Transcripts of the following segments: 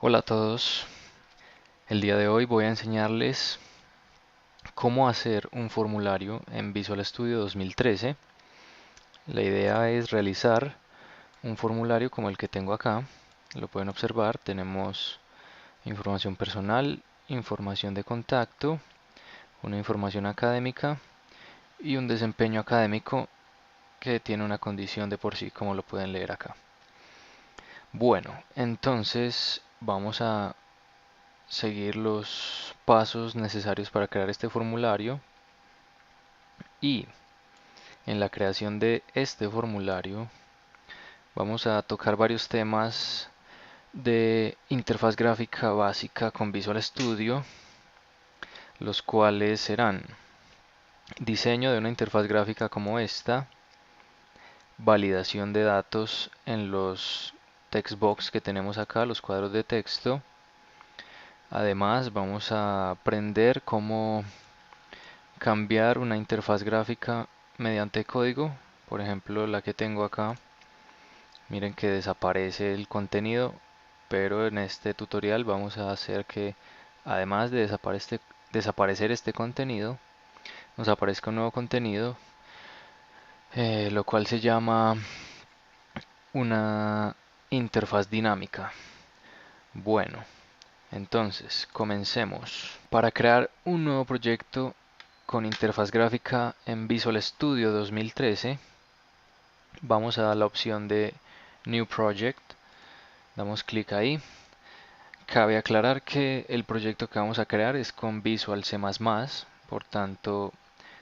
Hola a todos, el día de hoy voy a enseñarles cómo hacer un formulario en Visual Studio 2013. La idea es realizar un formulario como el que tengo acá. Lo pueden observar, tenemos información personal, información de contacto, una información académica y un desempeño académico que tiene una condición de por sí, como lo pueden leer acá. Bueno, entonces vamos a seguir los pasos necesarios para crear este formulario y en la creación de este formulario vamos a tocar varios temas de interfaz gráfica básica con Visual Studio, los cuales serán diseño de una interfaz gráfica como esta, validación de datos en los text box que tenemos acá, los cuadros de texto. Además vamos a aprender cómo cambiar una interfaz gráfica mediante código, por ejemplo la que tengo acá. Miren que desaparece el contenido, pero en este tutorial vamos a hacer que además de desaparecer este contenido, nos aparezca un nuevo contenido, lo cual se llama una interfaz dinámica. Bueno, entonces comencemos. Para crear un nuevo proyecto con interfaz gráfica en Visual Studio 2013, vamos a la opción de New Project, damos clic ahí. Cabe aclarar que el proyecto que vamos a crear es con Visual C++, por tanto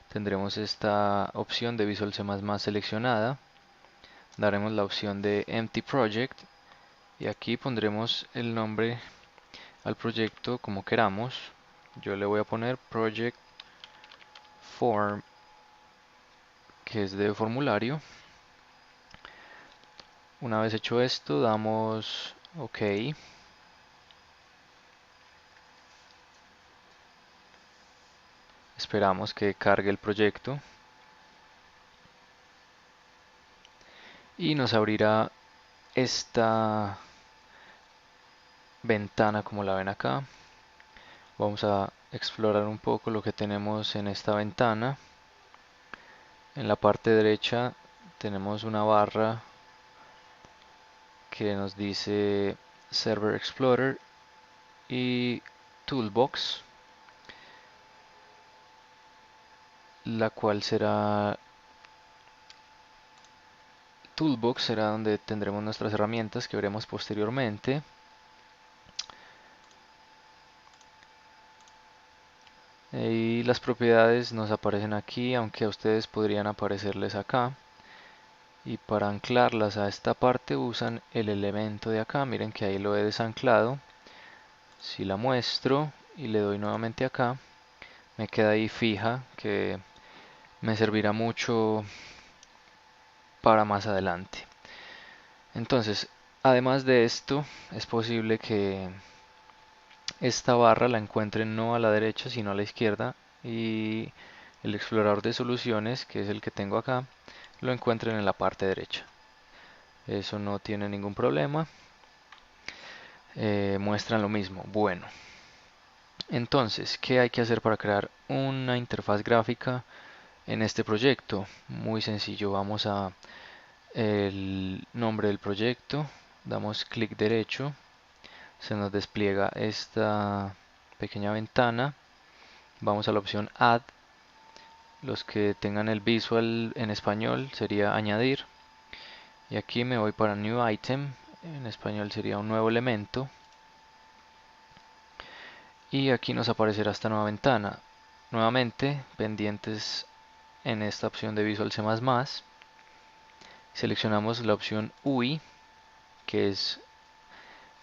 tendremos esta opción de Visual C++ seleccionada. Daremos la opción de Empty Project y aquí pondremos el nombre al proyecto como queramos. Yo le voy a poner Project Form, que es de formulario. Una vez hecho esto, damos OK. Esperamos que cargue el proyecto y nos abrirá esta ventana como la ven acá. Vamos a explorar un poco lo que tenemos en esta ventana. En la parte derecha tenemos una barra que nos dice Server Explorer y Toolbox, la cual será Toolbox será donde tendremos nuestras herramientas que veremos posteriormente. Y las propiedades nos aparecen aquí, aunque a ustedes podrían aparecerles acá. Y para anclarlas a esta parte usan el elemento de acá. Miren que ahí lo he desanclado. Si la muestro y le doy nuevamente acá, me queda ahí fija, que me servirá mucho para más adelante. Entonces, además de esto, es posible que esta barra la encuentren no a la derecha, sino a la izquierda, y el explorador de soluciones, que es el que tengo acá, lo encuentren en la parte derecha. Eso no tiene ningún problema. Muestran lo mismo. Bueno, entonces, ¿qué hay que hacer para crear una interfaz gráfica en este proyecto? Muy sencillo, vamos a el nombre del proyecto, damos clic derecho, se nos despliega esta pequeña ventana, vamos a la opción Add, los que tengan el visual en español sería añadir, y aquí me voy para New Item, en español sería un nuevo elemento, y aquí nos aparecerá esta nueva ventana. Nuevamente, pendientes en esta opción de Visual C++, seleccionamos la opción UI, que es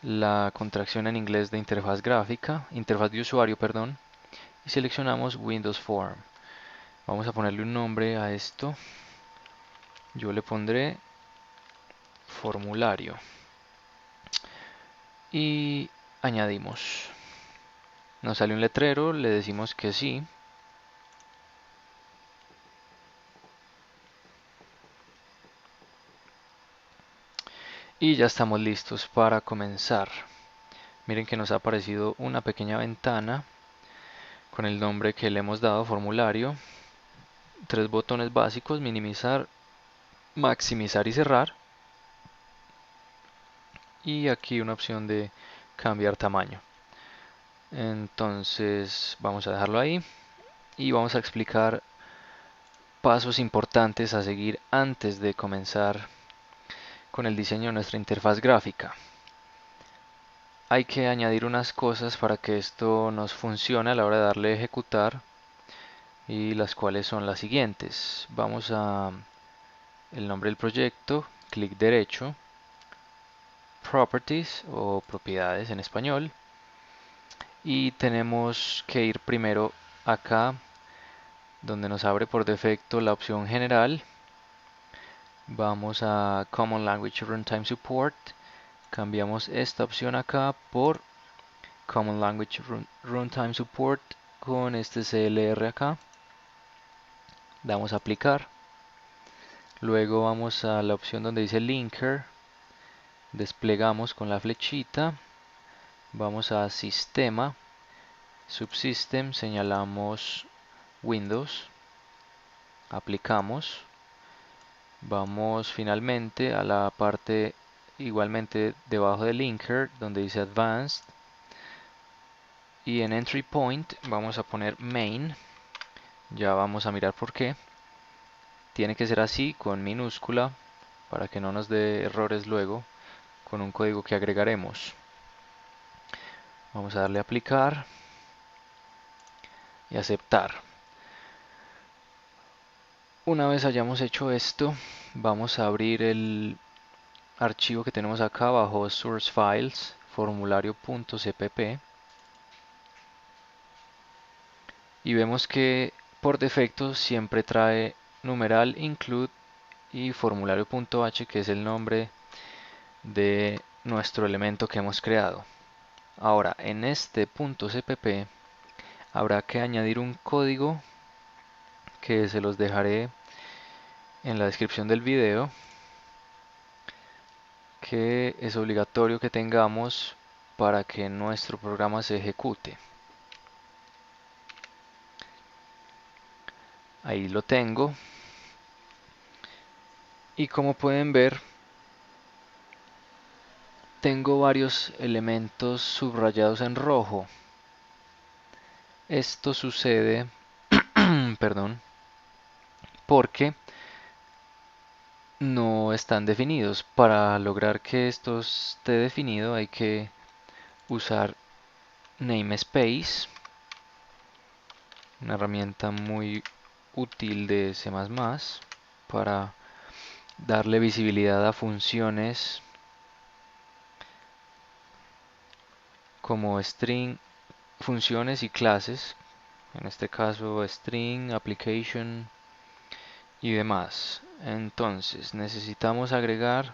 la contracción en inglés de interfaz gráfica, interfaz de usuario, perdón, y seleccionamos Windows Form. Vamos a ponerle un nombre a esto. Yo le pondré formulario y añadimos. Nos sale un letrero, le decimos que sí. Y ya estamos listos para comenzar. Miren que nos ha aparecido una pequeña ventana con el nombre que le hemos dado formulario. Tres botones básicos: minimizar, maximizar y cerrar. Y aquí una opción de cambiar tamaño. Entonces vamos a dejarlo ahí y vamos a explicar pasos importantes a seguir antes de comenzar con el diseño de nuestra interfaz gráfica. Hay que añadir unas cosas para que esto nos funcione a la hora de darle a ejecutar, y las cuales son las siguientes. Vamos a el nombre del proyecto, clic derecho, Properties o propiedades en español, y tenemos que ir primero acá donde nos abre por defecto la opción general. Vamos a Common Language Runtime Support, cambiamos esta opción acá por Common Language Runtime Support con este CLR acá. Damos a aplicar. Luego vamos a la opción donde dice Linker, desplegamos con la flechita, vamos a Sistema, Subsystem, señalamos Windows, aplicamos. Vamos finalmente a la parte igualmente debajo de Linker donde dice Advanced, y en Entry Point vamos a poner Main. Ya vamos a mirar por qué. Tiene que ser así, con minúscula, para que no nos dé errores luego con un código que agregaremos. Vamos a darle a aplicar y aceptar. Una vez hayamos hecho esto, vamos a abrir el archivo que tenemos acá bajo Source Files, formulario.cpp, y vemos que por defecto siempre trae numeral include y formulario.h, que es el nombre de nuestro elemento que hemos creado. Ahora, en este .cpp habrá que añadir un código que se los dejaré en la descripción del video, que es obligatorio que tengamos para que nuestro programa se ejecute. Ahí lo tengo, y como pueden ver, tengo varios elementos subrayados en rojo. Esto sucede, perdón, porque no están definidos. Para lograr que esto esté definido hay que usar namespace, una herramienta muy útil de C++ para darle visibilidad a funciones como string, funciones y clases, en este caso string, application y demás. Entonces necesitamos agregar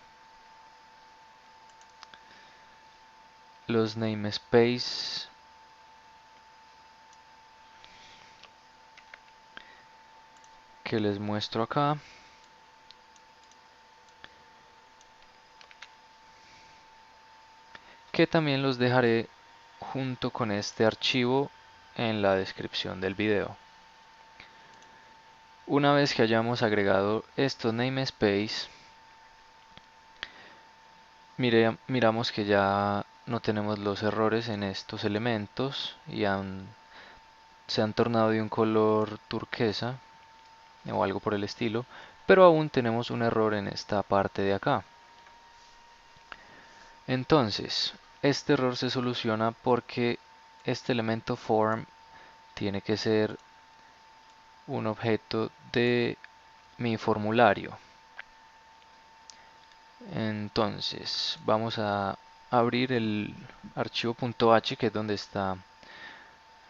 los namespace que les muestro acá. Que también los dejaré junto con este archivo en la descripción del video. Una vez que hayamos agregado estos namespace, miramos que ya no tenemos los errores en estos elementos y se han tornado de un color turquesa o algo por el estilo, pero aún tenemos un error en esta parte de acá. Entonces, este error se soluciona porque este elemento form tiene que ser un objeto de mi formulario. Entonces vamos a abrir el archivo .h, que es donde está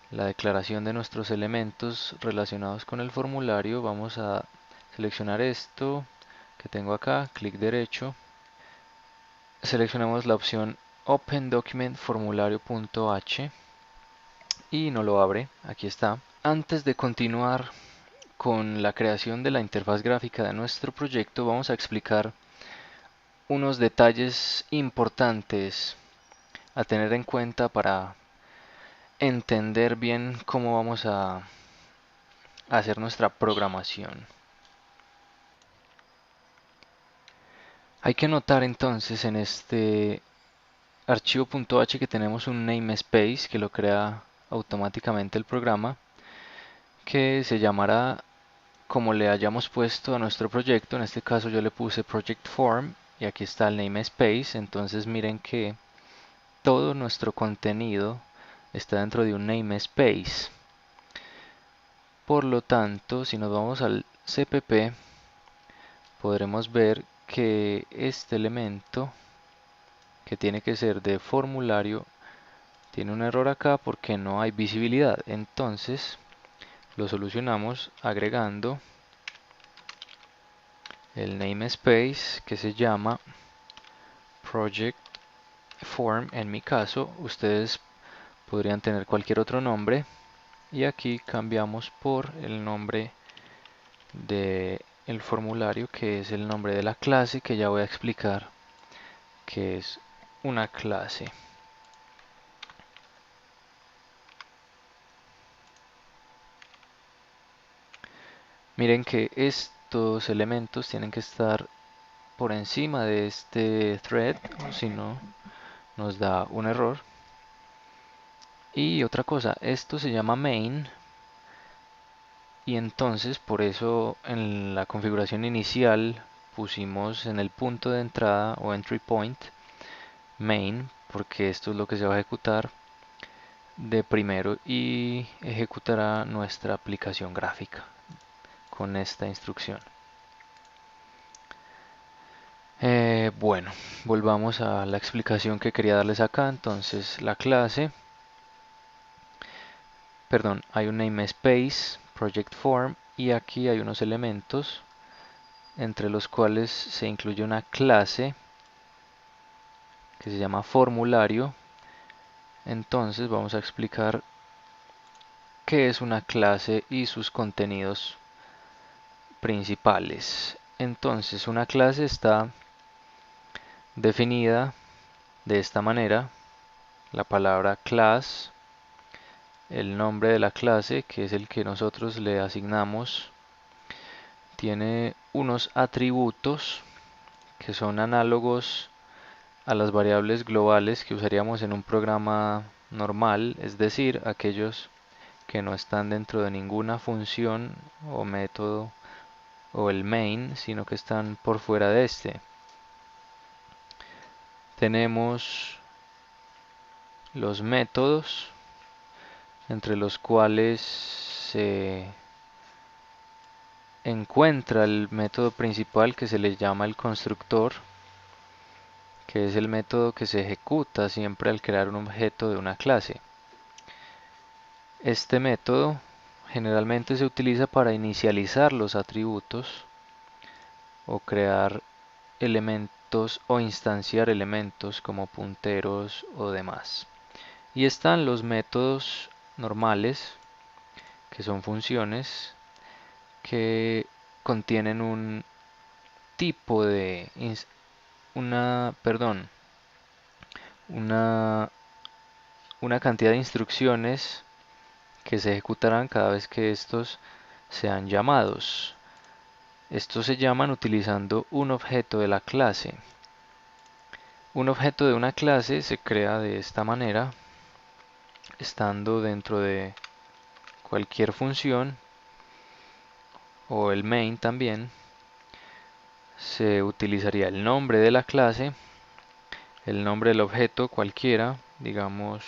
la declaración de nuestros elementos relacionados con el formulario. Vamos a seleccionar esto que tengo acá, clic derecho, seleccionamos la opción Open Document Formulario.h y no lo abre. Aquí está. Antes de continuar con la creación de la interfaz gráfica de nuestro proyecto, vamos a explicar unos detalles importantes a tener en cuenta para entender bien cómo vamos a hacer nuestra programación. Hay que notar entonces en este archivo .h que tenemos un namespace que lo crea automáticamente el programa, que se llamará como le hayamos puesto a nuestro proyecto. En este caso yo le puse project form y aquí está el namespace. Entonces miren que todo nuestro contenido está dentro de un namespace. Por lo tanto, si nos vamos al CPP, podremos ver que este elemento, que tiene que ser de formulario, tiene un error acá porque no hay visibilidad. Entonces lo solucionamos agregando el namespace que se llama project form. En mi caso, ustedes podrían tener cualquier otro nombre y aquí cambiamos por el nombre de el formulario, que es el nombre de la clase, que ya voy a explicar que es una clase. Miren que estos elementos tienen que estar por encima de este thread, o si no nos da un error. Y otra cosa, esto se llama main y entonces por eso en la configuración inicial pusimos en el punto de entrada o entry point main, porque esto es lo que se va a ejecutar de primero y ejecutará nuestra aplicación gráfica con esta instrucción. Bueno, volvamos a la explicación que quería darles acá. Entonces la clase, perdón, hay un namespace, project form, y aquí hay unos elementos entre los cuales se incluye una clase que se llama formulario. Entonces vamos a explicar qué es una clase y sus contenidos principales. Entonces una clase está definida de esta manera: la palabra class, el nombre de la clase, que es el que nosotros le asignamos, tiene unos atributos que son análogos a las variables globales que usaríamos en un programa normal, es decir, aquellos que no están dentro de ninguna función o método o el main, sino que están por fuera de este. Tenemos los métodos, entre los cuales se encuentra el método principal, que se le llama el constructor, que es el método que se ejecuta siempre al crear un objeto de una clase. Este método generalmente se utiliza para inicializar los atributos o crear elementos o instanciar elementos como punteros o demás. Y están los métodos normales, que son funciones que contienen un tipo de una, una cantidad de instrucciones que se ejecutarán cada vez que estos sean llamados. Estos se llaman utilizando un objeto de la clase. Un objeto de una clase se crea de esta manera, estando dentro de cualquier función o el main también. Se utilizaría el nombre de la clase, el nombre del objeto cualquiera, digamos,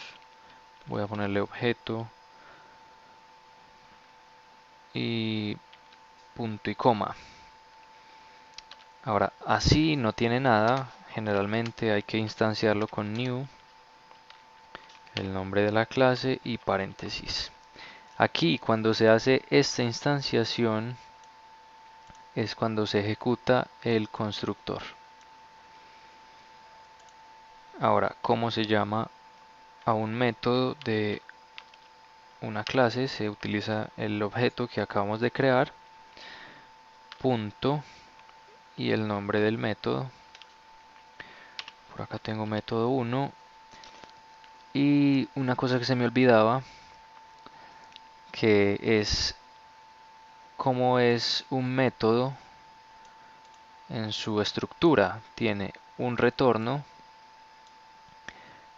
voy a ponerle objeto y punto y coma. Ahora, así no tiene nada, generalmente hay que instanciarlo con new, el nombre de la clase y paréntesis. Aquí, cuando se hace esta instanciación, es cuando se ejecuta el constructor. Ahora, ¿cómo se llama a un método de una clase? Se utiliza el objeto que acabamos de crear, punto, y el nombre del método. Por acá tengo método 1 Y una cosa que se me olvidaba, que es cómo es un método en su estructura. Tiene un retorno,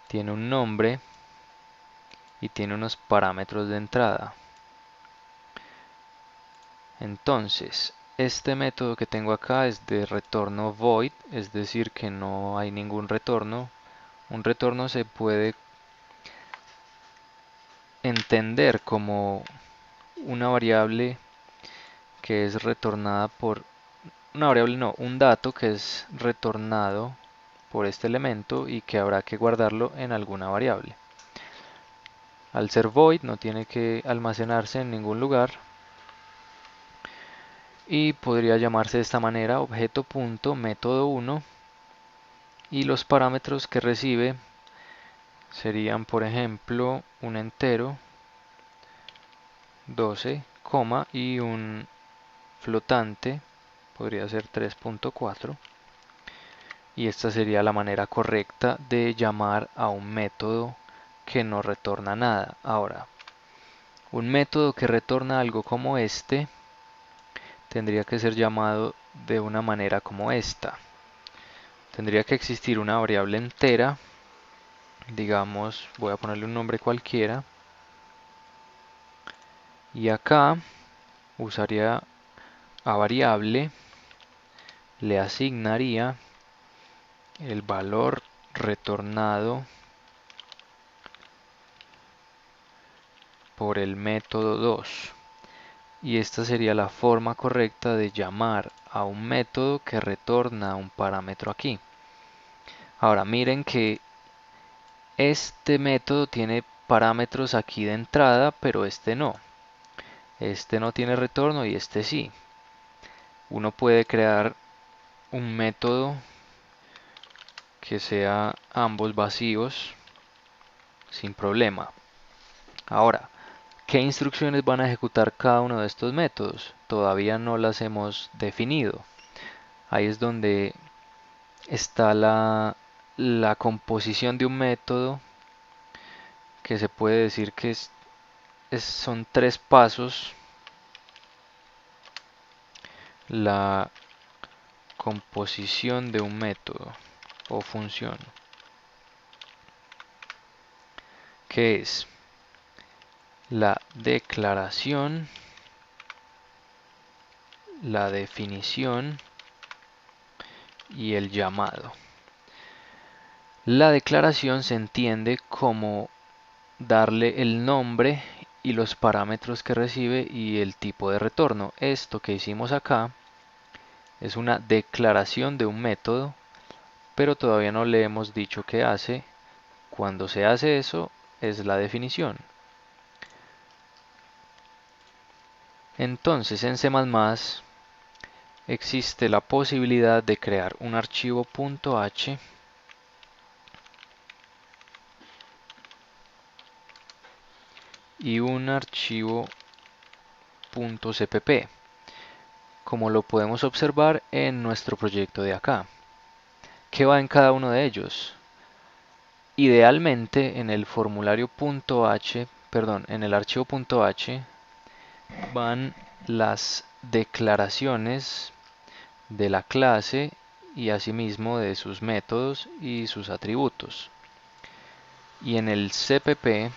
tiene un nombre y tiene unos parámetros de entrada. Entonces, este método que tengo acá es de retorno void, es decir, que no hay ningún retorno. Un retorno se puede entender como una variable que es retornada por, una variable no, un dato que es retornado por este elemento y que habrá que guardarlo en alguna variable. Al ser void no tiene que almacenarse en ningún lugar y podría llamarse de esta manera objeto.método1 y los parámetros que recibe serían, por ejemplo, un entero 12, y un flotante, podría ser 3.4. Y esta sería la manera correcta de llamar a un método que no retorna nada. Ahora, un método que retorna algo como este tendría que ser llamado de una manera como esta. Tendría que existir una variable entera, digamos, voy a ponerle un nombre cualquiera, y acá usaría a variable, le asignaría el valor retornado por el método 2. Y esta sería la forma correcta de llamar a un método que retorna un parámetro aquí. Ahora miren que este método tiene parámetros aquí de entrada, pero este no. Este no tiene retorno y este sí. Uno puede crear un método que sea ambos vacíos sin problema. Ahora, ¿qué instrucciones van a ejecutar cada uno de estos métodos? Todavía no las hemos definido. Ahí es donde está la composición de un método, que se puede decir que son tres pasos. La composición de un método o función, que es la declaración, la definición y el llamado. La declaración se entiende como darle el nombre y los parámetros que recibe y el tipo de retorno. Esto que hicimos acá es una declaración de un método, pero todavía no le hemos dicho qué hace. Cuando se hace eso, es la definición. Entonces, en C++ existe la posibilidad de crear un archivo .h y un archivo .cpp, como lo podemos observar en nuestro proyecto de acá. ¿Qué va en cada uno de ellos? Idealmente en el formulario .h, perdón, en el archivo .h van las declaraciones de la clase y asimismo de sus métodos y sus atributos. Y en el cpp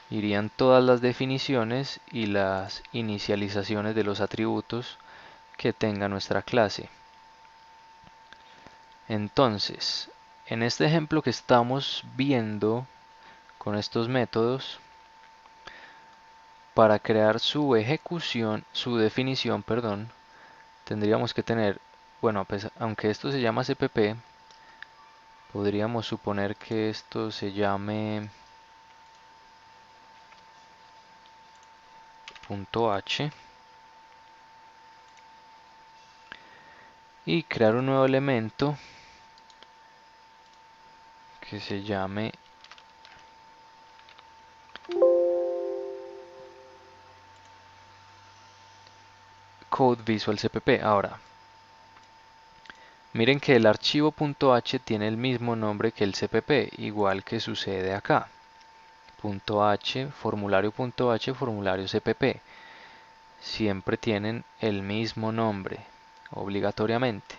irían todas las definiciones y las inicializaciones de los atributos que tenga nuestra clase. Entonces, en este ejemplo que estamos viendo con estos métodos, para crear su ejecución, su definición, perdón, tendríamos que tener, bueno, aunque esto se llama cpp, podríamos suponer que esto se llame .h y crear un nuevo elemento que se llame Code Visual CPP. Ahora, Miren que el archivo .h tiene el mismo nombre que el CPP, igual que sucede acá. .h, formulario.h, formulario CPP. Siempre tienen el mismo nombre, obligatoriamente.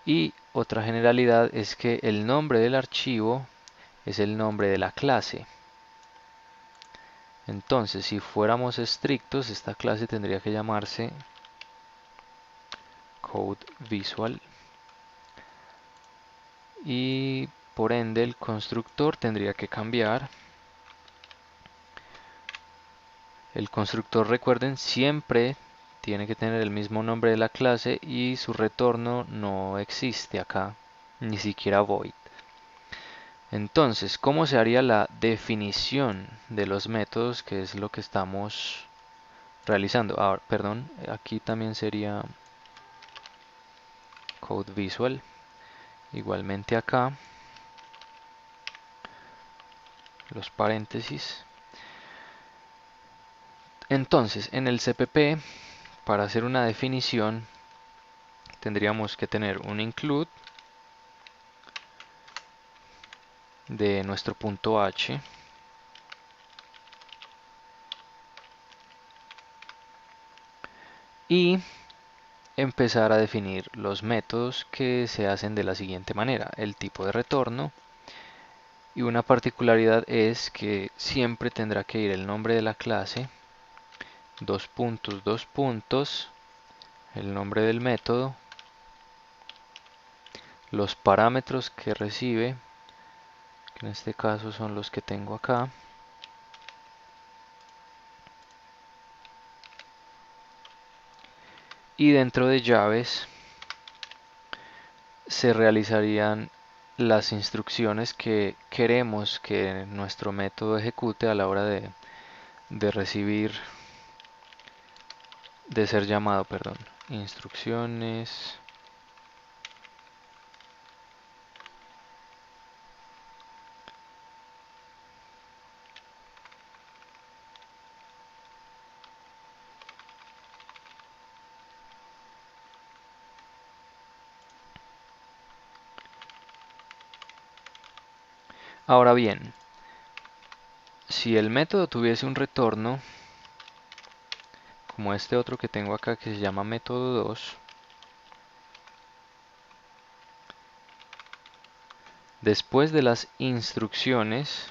Y otra generalidad es que el nombre del archivo es el nombre de la clase. Entonces, si fuéramos estrictos, esta clase tendría que llamarse CodeVisual y por ende el constructor tendría que cambiar. El constructor, recuerden, siempre tiene que tener el mismo nombre de la clase y su retorno no existe acá, ni siquiera void. Entonces, ¿cómo se haría la definición de los métodos, que es lo que estamos realizando? Ahora, perdón, aquí también sería CodeVisual. Igualmente acá, los paréntesis. Entonces, en el CPP, para hacer una definición, tendríamos que tener un include de nuestro punto H. Y empezar a definir los métodos que se hacen de la siguiente manera. El tipo de retorno. Y una particularidad es que siempre tendrá que ir el nombre de la clase, dos puntos, el nombre del método, los parámetros que recibe, que en este caso son los que tengo acá, y dentro de llaves se realizarían las instrucciones que queremos que nuestro método ejecute a la hora de recibir, de ser llamado, perdón. Instrucciones. Ahora bien, si el método tuviese un retorno, como este otro que tengo acá que se llama método 2, después de las instrucciones,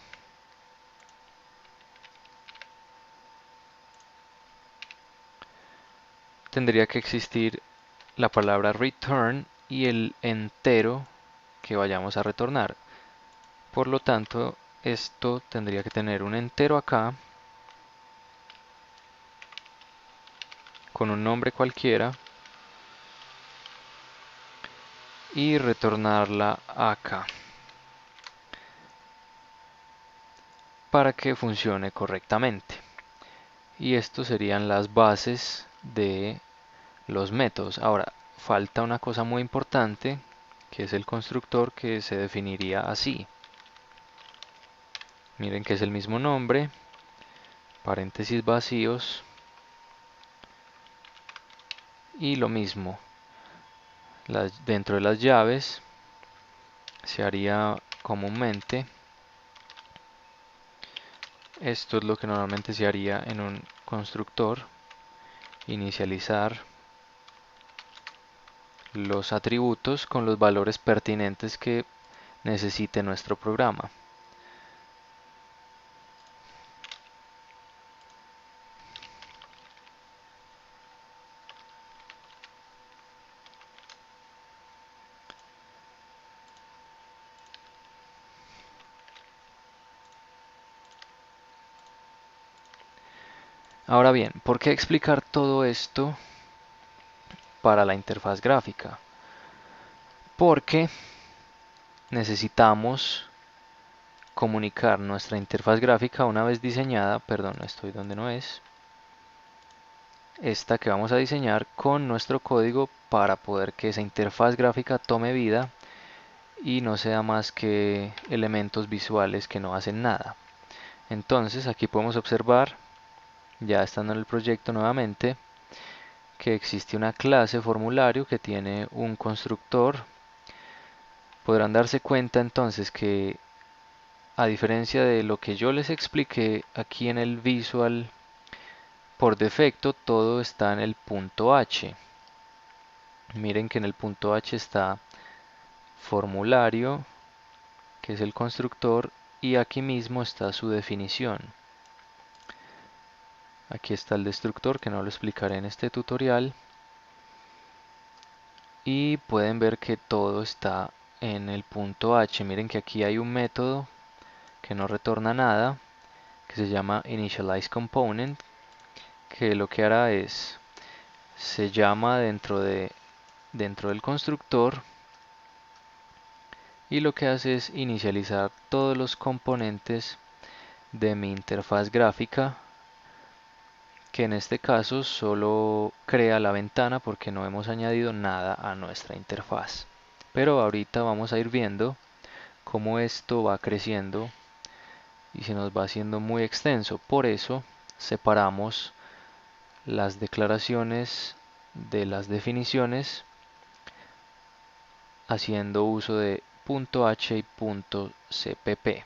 tendría que existir la palabra return y el entero que vayamos a retornar. Por lo tanto, esto tendría que tener un entero acá, con un nombre cualquiera, y retornarla acá, para que funcione correctamente. Y esto serían las bases de los métodos. Ahora, falta una cosa muy importante, que es el constructor, que se definiría así. Miren que es el mismo nombre, paréntesis vacíos, y lo mismo. Dentro de las llaves se haría comúnmente. Esto es lo que normalmente se haría en un constructor. Inicializar los atributos con los valores pertinentes que necesite nuestro programa. Ahora bien, ¿por qué explicar todo esto para la interfaz gráfica? Porque necesitamos comunicar nuestra interfaz gráfica una vez diseñada, perdón, estoy donde no es, esta que vamos a diseñar con nuestro código para poder que esa interfaz gráfica tome vida y no sea más que elementos visuales que no hacen nada. Entonces aquí podemos observar, ya estando en el proyecto nuevamente, que existe una clase formulario que tiene un constructor. Podrán darse cuenta entonces que, a diferencia de lo que yo les expliqué aquí en el visual, por defecto todo está en el punto H. Miren que en el punto H está formulario, que es el constructor, y aquí mismo está su definición. Aquí está el destructor, que no lo explicaré en este tutorial. Y pueden ver que todo está en el punto H. Miren que aquí hay un método que no retorna nada, que se llama initializeComponent, que lo que hará es, se llama dentro del constructor, y lo que hace es inicializar todos los componentes de mi interfaz gráfica, que en este caso solo crea la ventana porque no hemos añadido nada a nuestra interfaz. Pero ahorita vamos a ir viendo cómo esto va creciendo y se nos va haciendo muy extenso. Por eso separamos las declaraciones de las definiciones haciendo uso de .h y .cpp.